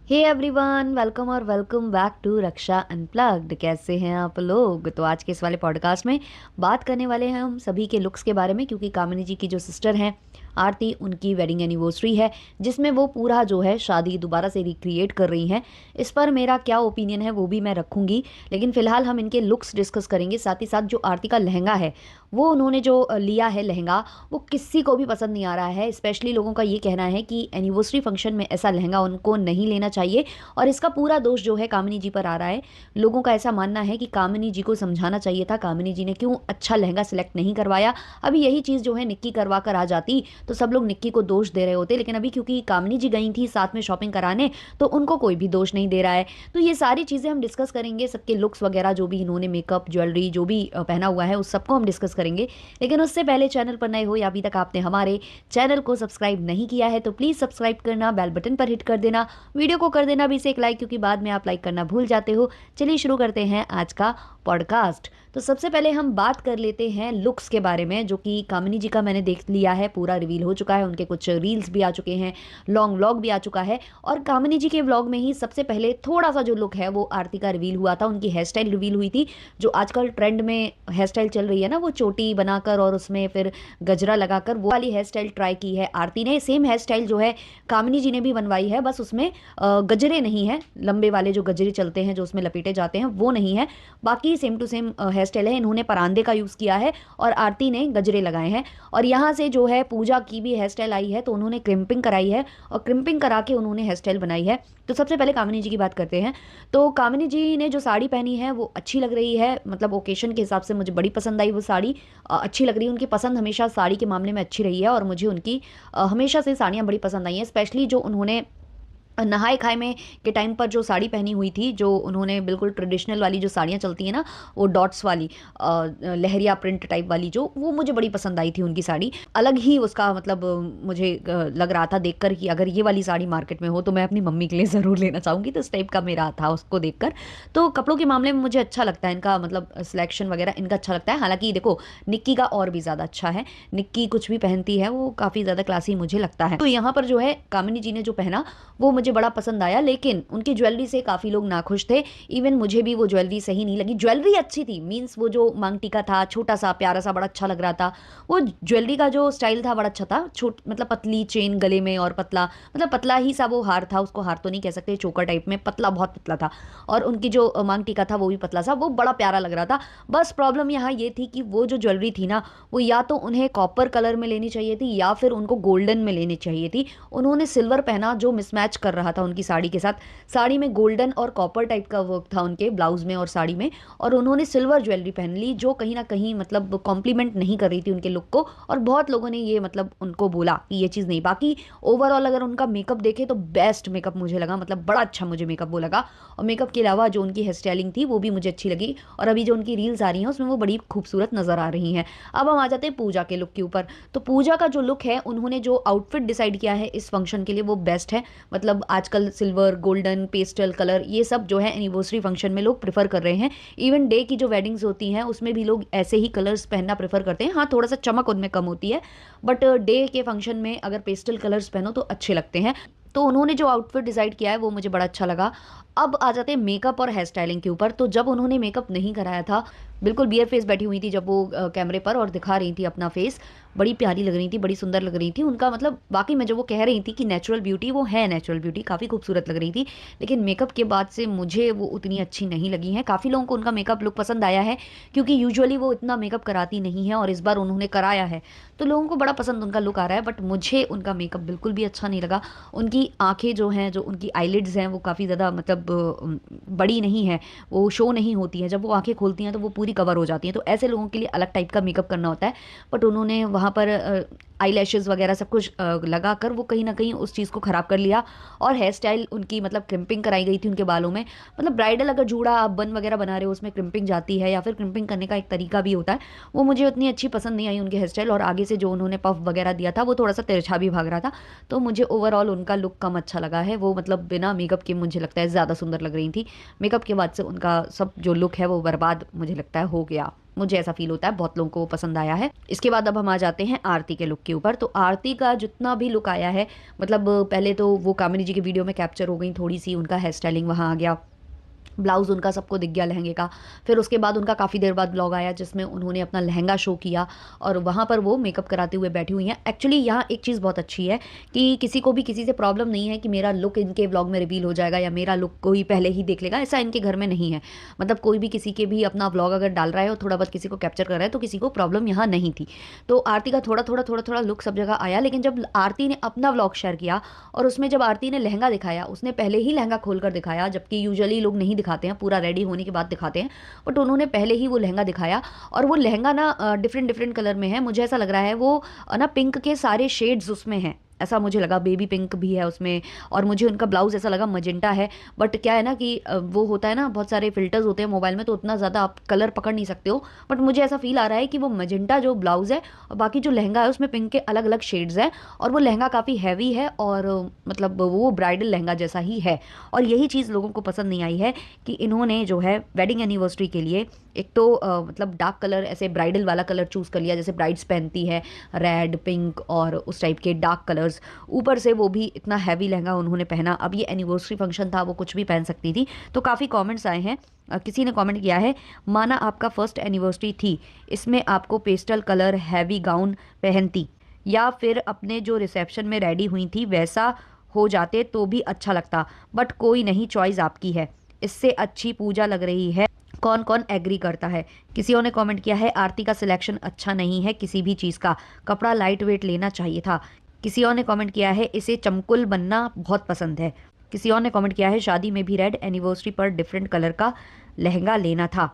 हे everyone, welcome और welcome back to Raksha unplugged. कैसे हैं आप लोग? तो आज के इस वाले पॉडकास्ट में बात करने वाले हैं हम सभी के लुक्स के बारे में, क्योंकि कामिनी जी की जो सिस्टर हैं आरती, उनकी वेडिंग एनिवर्सरी है जिसमें वो पूरा जो है शादी दोबारा से रिक्रिएट कर रही हैं। इस पर मेरा क्या ओपिनियन है वो भी मैं रखूंगी, लेकिन फिलहाल हम इनके लुक्स डिस्कस करेंगे। साथ ही साथ जो आरती का लहंगा है, वो उन्होंने जो लिया है लहंगा, वो किसी को भी पसंद नहीं आ रहा है। स्पेशली लोगों का ये कहना है कि एनिवर्सरी फंक्शन में ऐसा लहंगा उनको नहीं लेना चाहिए और इसका पूरा दोष जो है कामिनी जी पर आ रहा है। लोगों का ऐसा मानना है कि कामिनी जी को समझाना चाहिए था, कामिनी जी ने क्यों अच्छा लहंगा सिलेक्ट नहीं करवाया। अभी यही चीज़ जो है निक्की करवा कर आ जाती तो सब लोग निक्की को दोष दे रहे होते, लेकिन अभी क्योंकि कामिनी जी गई थी साथ में शॉपिंग कराने, तो उनको कोई भी दोष नहीं दे रहा है। तो ये सारी चीज़ें हम डिस्कस करेंगे, सबके लुक्स वगैरह, जो भी इन्होंने मेकअप, ज्वेलरी जो भी पहना हुआ है, उस सबको हम डिस्कस करेंगे। लेकिन उससे पहले चैनल पर नए हो या अभी तक आपने हमारे चैनल को सब्सक्राइब नहीं किया है तो प्लीज़ सब्सक्राइब करना, बेल बटन पर हिट कर देना, वीडियो को कर देना भी से एक लाइक, क्योंकि बाद में आप लाइक करना भूल जाते हो। चलिए शुरू करते हैं आज का पॉडकास्ट। तो सबसे पहले हम बात कर लेते हैं लुक्स के बारे में, जो कि कामिनी जी का मैंने देख लिया है, पूरा रिवील हो चुका है, उनके कुछ रील्स भी आ चुके हैं, लॉन्ग व्लॉग भी आ चुका है। और कामिनी जी के व्लॉग में ही सबसे पहले थोड़ा सा जो लुक है वो आरती का रिवील हुआ था, उनकी हेयर स्टाइल रिवील हुई थी। जो आजकल ट्रेंड में हेयर स्टाइल चल रही है ना, वो चोटी बनाकर और उसमें फिर गजरा लगाकर, वो वाली हेयर स्टाइल ट्राई की है आरती ने। सेम हेयर स्टाइल जो है कामिनी जी ने भी बनवाई है, बस उसमें गजरे नहीं है, लंबे वाले जो गजरे चलते हैं जो उसमें लपेटे जाते हैं वो नहीं है। बाकी same to same hair style है। इन्होंने परांदे का यूज़ किया है और आरती ने गजरे लगाए हैं। और यहाँ से जो है पूजा की भी हेयर स्टाइल आई है, तो उन्होंने क्रिम्पिंग कराई है और क्रिम्पिंग करा के उन्होंने हेयर स्टाइल बनाई है। तो सबसे पहले कामिनी जी की बात करते हैं। तो कामिनी जी ने जो साड़ी पहनी है वो अच्छी लग रही है, मतलब ओकेशन के हिसाब से मुझे बड़ी पसंद आई वो साड़ी। अच्छी लग रही है, उनकी पसंद हमेशा साड़ी के मामले में अच्छी रही है और मुझे उनकी हमेशा से साड़ियाँ बड़ी पसंद आई हैं। स्पेशली जो उन्होंने नहाए खाए में के टाइम पर जो साड़ी पहनी हुई थी, जो उन्होंने बिल्कुल ट्रेडिशनल वाली जो साड़ियाँ चलती हैं ना, वो डॉट्स वाली, लहरिया प्रिंट टाइप वाली, जो वो मुझे बड़ी पसंद आई थी उनकी साड़ी। अलग ही उसका मतलब मुझे लग रहा था देखकर कि अगर ये वाली साड़ी मार्केट में हो तो मैं अपनी मम्मी के लिए ज़रूर लेना चाहूँगी, तो इस टाइप का मेरा था उसको देखकर। तो कपड़ों के मामले में मुझे अच्छा लगता है इनका, मतलब सिलेक्शन वगैरह इनका अच्छा लगता है। हालांकि देखो, निक्की का और भी ज़्यादा अच्छा है। निक्की कुछ भी पहनती है वो काफ़ी ज़्यादा क्लासी मुझे लगता है। तो यहाँ पर जो है कामिनी जी ने जो पहना वो मुझे बड़ा पसंद आया, लेकिन उनकी ज्वेलरी से काफ़ी लोग नाखुश थे। इवन मुझे भी वो ज्वेलरी सही नहीं लगी। ज्वेलरी अच्छी थी, मीन्स वो जो मांग टीका था छोटा सा प्यारा सा, बड़ा अच्छा लग रहा था। वो ज्वेलरी का जो स्टाइल था बड़ा अच्छा था, छोट मतलब पतली चेन गले में और पतला, मतलब पतला ही सा वो हार था, उसको हार तो नहीं कह सकते, चोकर टाइप में पतला, बहुत पतला था। और उनकी जो मांग टीका था वो भी पतला सा, वो बड़ा प्यारा लग रहा था। बस प्रॉब्लम यहाँ ये थी कि वो जो ज्वेलरी थी ना, वो या तो उन्हें कॉपर कलर में लेनी चाहिए थी या फिर उनको गोल्डन में लेनी चाहिए थी। उन्होंने सिल्वर पहना जो मिसमैच कर रहा था उनकी साड़ी के साथ। साड़ी में गोल्डन और कॉपर टाइप का वर्क था उनके ब्लाउज में और साड़ी में, और उन्होंने सिल्वर ज्वेलरी पहन ली जो कहीं ना कहीं मतलब कॉम्प्लीमेंट नहीं कर रही थी उनके लुक को। और बहुत लोगों ने ये मतलब उनको बोला कि ये चीज़ नहीं। बाकी ओवरऑल अगर उनका मेकअप देखे तो बेस्ट मेकअप मुझे लगा, मतलब बड़ा अच्छा मुझे मेकअप वो लगा। और मेकअप के अलावा जो उनकी हेयर स्टाइलिंग थी वो भी मुझे अच्छी लगी, और अभी जो उनकी रील्स आ रही हैं उसमें वो बड़ी खूबसूरत नज़र आ रही हैं। अब हम आ जाते हैं पूजा के लुक के ऊपर। तो पूजा का जो लुक है, उन्होंने जो आउटफिट डिसाइड किया है इस फंक्शन के लिए वो बेस्ट है। मतलब आजकल सिल्वर, गोल्डन, पेस्टल कलर, ये सब जो है एनिवर्सरी फंक्शन में लोग प्रेफर कर रहे हैं। इवन डे की जो वेडिंग्स होती हैं उसमें भी लोग ऐसे ही कलर्स पहनना प्रेफर करते हैं। हाँ, थोड़ा सा चमक उनमें कम होती है, बट डे के फंक्शन में अगर पेस्टल कलर्स पहनो तो अच्छे लगते हैं। तो उन्होंने जो आउटफिट डिसाइड किया है वो मुझे बड़ा अच्छा लगा। अब आ जाते हैं मेकअप और हेयर स्टाइलिंग के ऊपर। तो जब उन्होंने मेकअप नहीं कराया था, बिल्कुल बियर फेस बैठी हुई थी जब वो कैमरे पर और दिखा रही थी अपना फेस, बड़ी प्यारी लग रही थी, बड़ी सुंदर लग रही थी उनका। मतलब वाकई में जो वो कह रही थी कि नेचुरल ब्यूटी, वो है नेचुरल ब्यूटी, काफ़ी खूबसूरत लग रही थी। लेकिन मेकअप के बाद से मुझे वो उतनी अच्छी नहीं लगी हैं। काफ़ी लोगों को उनका मेकअप लुक पसंद आया है, क्योंकि यूजुअली वो इतना मेकअप कराती नहीं है और इस बार उन्होंने कराया है तो लोगों को बड़ा पसंद उनका लुक आ रहा है। बट मुझे उनका मेकअप बिल्कुल भी अच्छा नहीं लगा। उनकी आंखें जो हैं, जो उनकी आईलिड्स हैं, वो काफ़ी ज़्यादा मतलब बड़ी नहीं है, वो शो नहीं होती है। जब वो आंखें खोलती हैं तो वो पूरी कवर हो जाती हैं, तो ऐसे लोगों के लिए अलग टाइप का मेकअप करना होता है। बट उन्होंने वहाँ पर आई लैशेज़ वगैरह सब कुछ लगा कर वो कहीं ना कहीं उस चीज़ को ख़राब कर लिया। और हेयर स्टाइल उनकी, मतलब क्रिम्पिंग कराई गई थी उनके बालों में। मतलब ब्राइडल अगर जूड़ा आप बन वगैरह बना रहे हो उसमें क्रिम्पिंग जाती है, या फिर क्रिम्पिंग करने का एक तरीका भी होता है, वो मुझे उतनी अच्छी पसंद नहीं आई उनकी हेयर स्टाइल। और आगे से जो उन्होंने पफ वगैरह दिया था वो थोड़ा सा तिरछा भी भाग रहा था, तो मुझे ओवरऑल उनका लुक कम अच्छा लगा है। वो मतलब बिना मेकअप के मुझे लगता है ज़्यादा सुंदर लग रही थी। मेकअप के बाद से उनका सब जो लुक है वो बर्बाद मुझे लगता है हो गया। मुझे ऐसा फील होता है, बहुत लोगों को वो पसंद आया है। इसके बाद अब हम आ जाते हैं आरती के लुक के ऊपर। तो आरती का जितना भी लुक आया है, मतलब पहले तो वो कामिनी जी के वीडियो में कैप्चर हो गई थोड़ी सी, उनका हेयर स्टाइलिंग वहाँ आ गया, ब्लाउज़ उनका सबको दिख गया लहंगे का। फिर उसके बाद उनका काफ़ी देर बाद ब्लॉग आया जिसमें उन्होंने अपना लहंगा शो किया और वहाँ पर वो मेकअप कराते हुए बैठी हुई हैं। एक्चुअली यहाँ एक चीज़ बहुत अच्छी है कि किसी को भी किसी से प्रॉब्लम नहीं है कि मेरा लुक इनके व्लॉग में रिवील हो जाएगा या मेरा लुक कोई पहले ही देख लेगा, ऐसा इनके घर में नहीं है। मतलब कोई भी किसी के भी अपना व्लॉग अगर डाल रहा है और थोड़ा बहुत किसी को कैप्चर कर रहा है तो किसी को प्रॉब्लम यहाँ नहीं थी। तो आरती का थोड़ा थोड़ा लुक सब जगह आया, लेकिन जब आरती ने अपना व्लॉग शेयर किया और उसमें जब आरती ने लहंगा दिखाया, उसने पहले ही लहंगा खोल कर दिखाया, जबकि यूजुअली लोग नहीं दिखाते हैं, पूरा रेडी होने के बाद दिखाते हैं, बट उन्होंने पहले ही वो लहंगा दिखाया। और वो लहंगा ना डिफरेंट डिफरेंट कलर में है, मुझे ऐसा लग रहा है वो ना पिंक के सारे शेड्स उसमें हैं, ऐसा मुझे लगा। बेबी पिंक भी है उसमें, और मुझे उनका ब्लाउज ऐसा लगा मजेंटा है। बट क्या है ना कि वो होता है ना, बहुत सारे फिल्टर्स होते हैं मोबाइल में तो उतना ज़्यादा आप कलर पकड़ नहीं सकते हो, बट मुझे ऐसा फील आ रहा है कि वो मजेंटा जो ब्लाउज़ है और बाकी जो लहंगा है उसमें पिंक के अलग अलग शेड्स हैं, और वो लहंगा काफ़ी हैवी है और मतलब वो ब्राइडल लहंगा जैसा ही है। और यही चीज़ लोगों को पसंद नहीं आई है कि इन्होंने जो है वेडिंग एनिवर्सरी के लिए एक तो मतलब डार्क कलर, ऐसे ब्राइडल वाला कलर चूज़ कर लिया जैसे ब्राइड्स पहनती है, रेड पिंक और उस टाइप के डार्क कलर्स, ऊपर से वो भी इतना हैवी लहंगा उन्होंने पहना। अब ये एनिवर्सरी फंक्शन था, वो कुछ भी पहन सकती थी। तो काफ़ी कमेंट्स आए हैं। किसी ने कमेंट किया है, माना आपका फर्स्ट एनिवर्सरी थी, इसमें आपको पेस्टल कलर हैवी गाउन पहनती या फिर अपने जो रिसेप्शन में रेडी हुई थी वैसा हो जाते तो भी अच्छा लगता, बट कोई नहीं, चॉइस आपकी है, इससे अच्छी पूजा लग रही है। कौन कौन एग्री करता है? किसी और ने कमेंट किया है, आरती का सिलेक्शन अच्छा नहीं है किसी भी चीज़ का, कपड़ा लाइट वेट लेना चाहिए था। किसी और ने कमेंट किया है, इसे चमकुल बनना बहुत पसंद है। किसी और ने कमेंट किया है, शादी में भी रेड, एनिवर्सरी पर डिफरेंट कलर का लहंगा लेना था।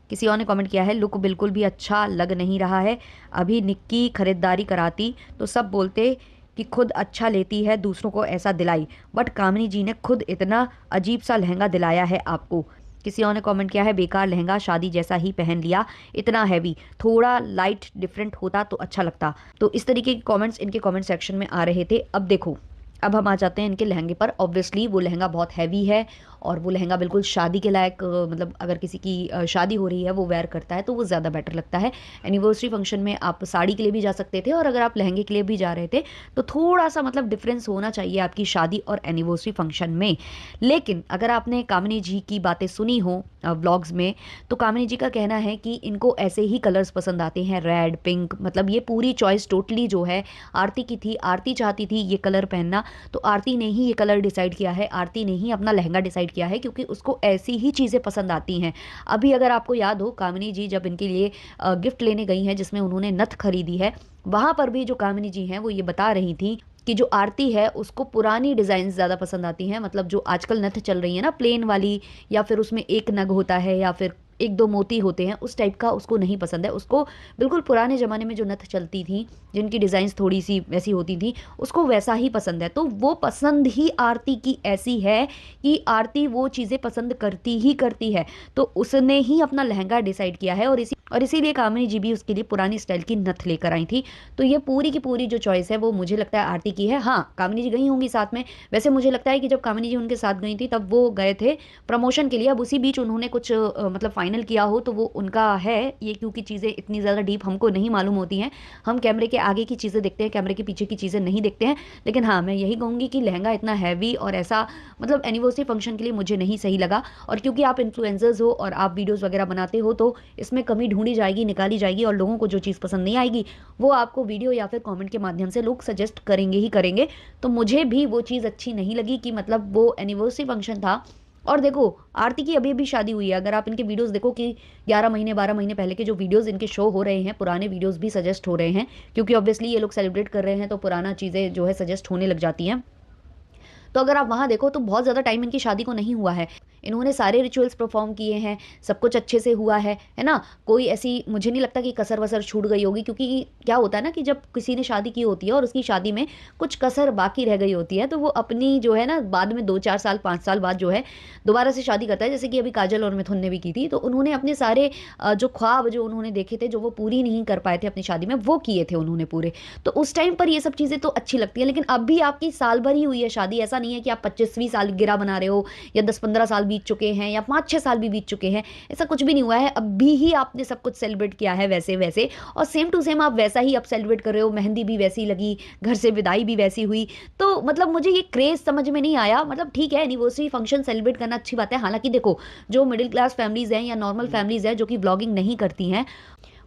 किसी और ने कमेंट किया है, लुक बिल्कुल भी अच्छा लग नहीं रहा है, अभी निक्की खरीदारी कराती तो सब बोलते कि खुद अच्छा लेती है, दूसरों को ऐसा दिलाई, बट कामिनी जी ने खुद इतना अजीब सा लहंगा दिलाया है आपको। किसी और ने कमेंट किया है, बेकार लहंगा, शादी जैसा ही पहन लिया, इतना हैवी, थोड़ा लाइट डिफरेंट होता तो अच्छा लगता। तो इस तरीके के कमेंट्स इनके कमेंट सेक्शन में आ रहे थे। अब देखो, अब हम आ जाते हैं इनके लहंगे पर। ऑब्वियसली वो लहंगा बहुत हैवी है और वो लहंगा बिल्कुल शादी के लायक, मतलब अगर किसी की शादी हो रही है वो वेयर करता है तो वो ज़्यादा बेटर लगता है। एनिवर्सरी फंक्शन में आप साड़ी के लिए भी जा सकते थे और अगर आप लहंगे के लिए भी जा रहे थे तो थोड़ा सा मतलब डिफरेंस होना चाहिए आपकी शादी और एनिवर्सरी फंक्शन में। लेकिन अगर आपने कामिनी जी की बातें सुनी हो व्लॉग्स में, तो कामिनी जी का कहना है कि इनको ऐसे ही कलर्स पसंद आते हैं, रेड पिंक, मतलब ये पूरी चॉइस टोटली जो है आरती की थी। आरती चाहती थी ये कलर पहनना, तो आरती ने ही ये कलर डिसाइड किया है, आरती ने ही अपना लहंगा डिसाइड किया है, क्योंकि उसको ऐसी ही चीज़ें पसंद आती हैं। अभी अगर आपको याद हो, कामिनी जी जब इनके लिए गिफ्ट लेने गई हैं जिसमें उन्होंने नथ खरीदी है, वहाँ पर भी जो कामिनी जी हैं वो ये बता रही थी कि जो आरती है उसको पुरानी डिज़ाइन ज़्यादा पसंद आती हैं, मतलब जो आजकल नथ चल रही है ना प्लेन वाली, या फिर उसमें एक नग होता है या फिर एक दो मोती होते हैं, उस टाइप का उसको नहीं पसंद है। उसको बिल्कुल पुराने ज़माने में जो नथ चलती थी, जिनकी डिज़ाइंस थोड़ी सी वैसी होती थी, उसको वैसा ही पसंद है। तो वो पसंद ही आरती की ऐसी है कि आरती वो चीज़ें पसंद करती ही करती है, तो उसने ही अपना लहंगा डिसाइड किया है और इसीलिए कामिनी जी भी उसके लिए पुरानी स्टाइल की नथ लेकर आई थी। तो ये पूरी की पूरी जो चॉइस है वो मुझे लगता है आरती की है। हाँ, कामिनी जी गई होंगी साथ में। वैसे मुझे लगता है कि जब कामिनी जी उनके साथ गई थी तब वो गए थे प्रमोशन के लिए, अब उसी बीच उन्होंने कुछ मतलब फाइनल किया हो तो वो उनका है ये, क्योंकि चीज़ें इतनी ज़्यादा डीप हमको नहीं मालूम होती हैं। हम कैमरे के आगे की चीज़ें देखते हैं, कैमरे के पीछे की चीज़ें नहीं देखते हैं। लेकिन हाँ, मैं यही कहूँगी कि लहंगा इतना हैवी और ऐसा मतलब एनिवर्सरी फंक्शन के लिए मुझे नहीं सही लगा। और क्योंकि आप इन्फ्लुएंसर्स हो और आप वीडियोज़ वगैरह बनाते हो तो इसमें कमी ढूंढी जाएगी, निकाली जाएगी, और लोगों को जो चीज़ पसंद नहीं आएगी वो आपको वीडियो या फिर कमेंट के माध्यम से लोग सजेस्ट करेंगे ही करेंगे। तो मुझे भी वो चीज़ अच्छी नहीं लगी कि मतलब वो एनिवर्सरी फंक्शन था। और देखो, आरती की अभी अभी शादी हुई है, अगर आप इनके वीडियोस देखो कि 11 महीने 12 महीने पहले के जो वीडियोस इनके शो हो रहे हैं, पुराने वीडियोस भी सजेस्ट हो रहे हैं, क्योंकि ऑब्वियसली ये लोग सेलिब्रेट कर रहे हैं तो पुराना चीज़ें जो है सजेस्ट होने लग जाती हैं। तो अगर आप वहाँ देखो तो बहुत ज़्यादा टाइम इनकी शादी को नहीं हुआ है, इन्होंने सारे रिचुअल्स परफॉर्म किए हैं, सब कुछ अच्छे से हुआ है ना। कोई ऐसी मुझे नहीं लगता कि कसर वसर छूट गई होगी, क्योंकि क्या होता है ना कि जब किसी ने शादी की होती है और उसकी शादी में कुछ कसर बाकी रह गई होती है तो वो अपनी जो है ना बाद में 2-4 साल 5 साल बाद जो है दोबारा से शादी करता है। जैसे कि अभी काजल और मिथुन ने भी की थी, तो उन्होंने अपने सारे जो ख्वाब जो उन्होंने देखे थे, जो वो पूरी नहीं कर पाए थे अपनी शादी में, वो किए थे उन्होंने पूरे। तो उस टाइम पर ये सब चीज़ें तो अच्छी लगती है। लेकिन अब भी आपकी साल भर ही हुई है शादी, ऐसा नहीं है कि आप 25वीं सालगिरह बना रहे हो या 10-15 साल बीत चुके हैं या 5-6 साल भी बीत चुके हैं, ऐसा कुछ भी नहीं हुआ है। अभी ही आपने सब कुछ सेलिब्रेट किया है वैसे वैसे, और सेम टू सेम आप वैसा ही अब सेलिब्रेट कर रहे हो, मेहंदी भी वैसी लगी, घर से विदाई भी वैसी हुई। तो मतलब मुझे ये क्रेज़ समझ में नहीं आया। मतलब ठीक है, एनिवर्सरी फंक्शन सेलिब्रेट करना अच्छी बात है। हालाँकि देखो, जो मिडिल क्लास फैमिलीज़ हैं या नॉर्मल फैमिलीज़ हैं जो कि व्लॉगिंग नहीं करती हैं,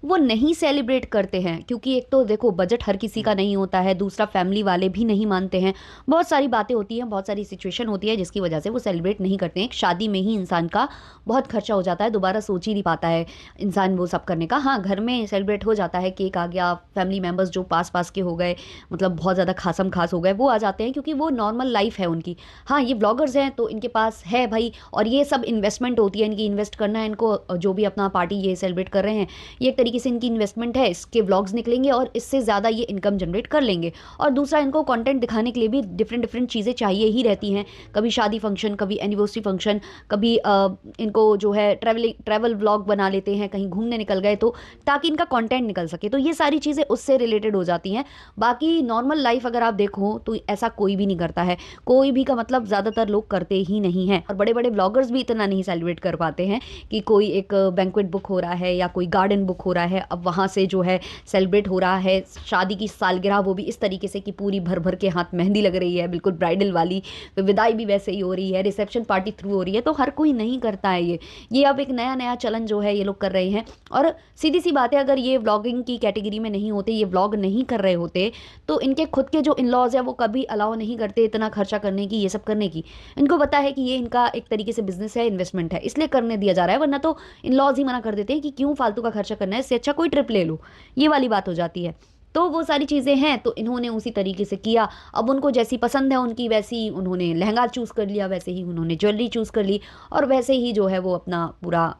वो नहीं सेलिब्रेट करते हैं, क्योंकि एक तो देखो बजट हर किसी का नहीं होता है, दूसरा फैमिली वाले भी नहीं मानते हैं, बहुत सारी बातें होती हैं, बहुत सारी सिचुएशन होती है जिसकी वजह से वो सेलिब्रेट नहीं करते हैं। एक शादी में ही इंसान का बहुत खर्चा हो जाता है, दोबारा सोच ही नहीं पाता है इंसान वो सब करने का। हाँ, घर में सेलिब्रेट हो जाता है, केक आ गया, फैमिली मेम्बर्स जो पास पास के हो गए, मतलब बहुत ज़्यादा खासम खास हो गए, वो आ जाते हैं क्योंकि वो नॉर्मल लाइफ है उनकी। हाँ, ये ब्लॉगर्स हैं तो इनके पास है भाई, और ये सब इन्वेस्टमेंट होती है इनकी, इन्वेस्ट करना है इनको, जो भी अपना पार्टी ये सेलिब्रेट कर रहे हैं, ये एक तरीके से इनकी इन्वेस्टमेंट है, इसके व्लॉग्स निकलेंगे और इससे ज़्यादा ये इनकम जनरेट कर लेंगे। और दूसरा, इनको कंटेंट दिखाने के लिए भी डिफरेंट डिफरेंट चीज़ें चाहिए ही रहती हैं, कभी शादी फंक्शन, कभी एनिवर्सरी फंक्शन, कभी इनको जो है ट्रैवल व्लॉग बना लेते हैं, कहीं घूमने निकल गए तो, ताकि इनका कंटेंट निकल सके। तो ये सारी चीज़ें उससे रिलेटेड हो जाती हैं। बाकी नॉर्मल लाइफ अगर आप देखो तो ऐसा कोई भी नहीं करता है, कोई भी का मतलब ज़्यादातर लोग करते ही नहीं हैं। और बड़े बड़े ब्लॉगर्स भी इतना नहीं सेलिब्रेट कर पाते हैं कि कोई एक बैंक्वेट बुक हो रहा है या कोई गार्डन बुक हो रहा है, अब वहाँ से जो है सेलिब्रेट हो रहा है शादी की सालगिरह, वो भी इस तरीके से कि पूरी भर भर के हाथ मेहंदी लग रही है, बिल्कुल ब्राइडल वाली, विदाई भी वैसे ही हो रही है, रिसेप्शन पार्टी थ्रू हो रही है। तो हर कोई नहीं करता है ये अब एक नया नया चलन जो है ये लोग कर रहे हैं। और सीधी सी बात है, अगर ये व्लॉगिंग की कैटेगरी में नहीं होते, ये व्लॉग नहीं कर रहे होते, तो इनके खुद के जो इन लॉज है वो कभी अलाउ नहीं करते इतना खर्चा करने की, ये सब करने की। इनको पता है कि ये इनका एक तरीके से बिजनेस है, इन्वेस्टमेंट है, इसलिए करने दिया जा रहा है, वरना तो इन लॉज ही मना कर देते हैं कि क्यों फालतू का खर्चा करना है, इससे अच्छा कोई ट्रिप ले लो, ये वाली बात हो जाती है। तो वो सारी चीज़ें हैं, तो इन्होंने उसी तरीके से किया। अब उनको जैसी पसंद है उनकी, वैसी उन्होंने लहंगा चूज़ कर लिया, वैसे ही उन्होंने ज्वेलरी चूज़ कर ली, और वैसे ही जो है वो अपना पूरा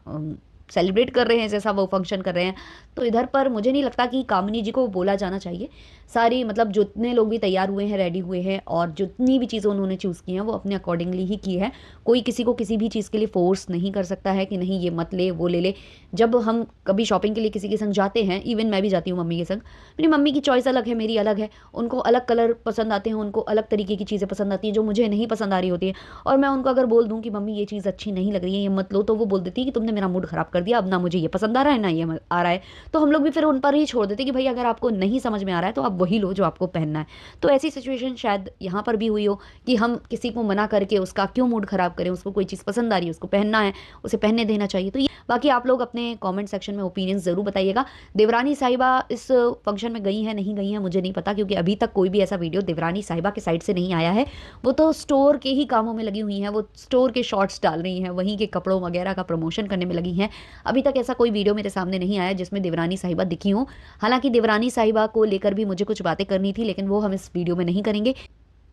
सेलिब्रेट कर रहे हैं जैसा वो फंक्शन कर रहे हैं। तो इधर पर मुझे नहीं लगता कि कामिनी जी को बोला जाना चाहिए। सारी मतलब जितने लोग भी तैयार हुए हैं, रेडी हुए हैं, और जितनी भी चीज़ें उन्होंने चूज़ की हैं वो अपने अकॉर्डिंगली ही की है। कोई किसी को किसी भी चीज़ के लिए फ़ोर्स नहीं कर सकता है कि नहीं ये मत ले, वो ले ले। जब हम कभी शॉपिंग के लिए किसी के संग जाते हैं, इवन मैं भी जाती हूँ मम्मी के संग, मेरी मम्मी की चॉइस अलग है, मेरी अलग है, उनको अलग कलर पसंद आते हैं, उनको अलग तरीके की चीज़ें पसंद आती हैं जो मुझे नहीं पसंद आ रही होती है। और मैं उनको अगर बोल दूँ कि मम्मी ये चीज़ अच्छी नहीं लग रही है, ये मत लो, तो वो बोल देती है कि तुमने मेरा मूड ख़राब कर दिया, अब ना मुझे ये पसंद आ रहा है ना ये आ रहा है। तो हम लोग भी फिर उन पर ही छोड़ देते कि भाई अगर आपको नहीं समझ में आ रहा है तो आप वही लो जो आपको पहनना है। तो ऐसी सिचुएशन शायद यहाँ पर भी हुई हो कि हम किसी को मना करके उसका क्यों मूड ख़राब करें, उसको कोई चीज़ पसंद आ रही है, उसको पहनना है, उसे पहनने देना चाहिए। तो ये बाकी आप लोग अपने कमेंट सेक्शन में ओपिनियन ज़रूर बताइएगा। देवरानी साहिबा इस फंक्शन में गई हैं नहीं गई हैं मुझे नहीं पता, क्योंकि अभी तक कोई भी ऐसा वीडियो देवरानी साहिबा के साइड से नहीं आया है। वो तो स्टोर के ही कामों में लगी हुई हैं, वो स्टोर के शॉर्ट्स डाल रही हैं, वहीं के कपड़ों वगैरह का प्रमोशन करने में लगी हैं। अभी तक ऐसा कोई वीडियो मेरे सामने नहीं आया जिसमें देवरानी साहिबा दिखी हो। हालांकि देवरानी साहिबा को लेकर भी मुझे कुछ बातें करनी थी, लेकिन वो हम इस वीडियो में नहीं करेंगे।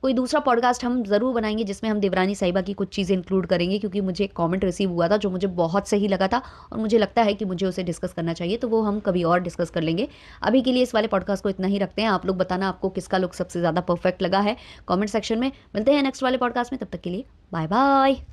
कोई दूसरा पॉडकास्ट हम ज़रूर बनाएंगे जिसमें हम देवरानी साहिबा की कुछ चीज़ें इंक्लूड करेंगे, क्योंकि मुझे एक कमेंट रिसीव हुआ था जो मुझे बहुत सही लगा था और मुझे लगता है कि मुझे उसे डिस्कस करना चाहिए, तो वो हम कभी और डिस्कस कर लेंगे। अभी के लिए इस वाले पॉडकास्ट को इतना ही रखते हैं। आप लोग बताना आपको किसका लुक सबसे ज़्यादा परफेक्ट लगा है कमेंट सेक्शन में। मिलते हैं नेक्स्ट वाले पॉडकास्ट में, तब तक के लिए बाय बाय।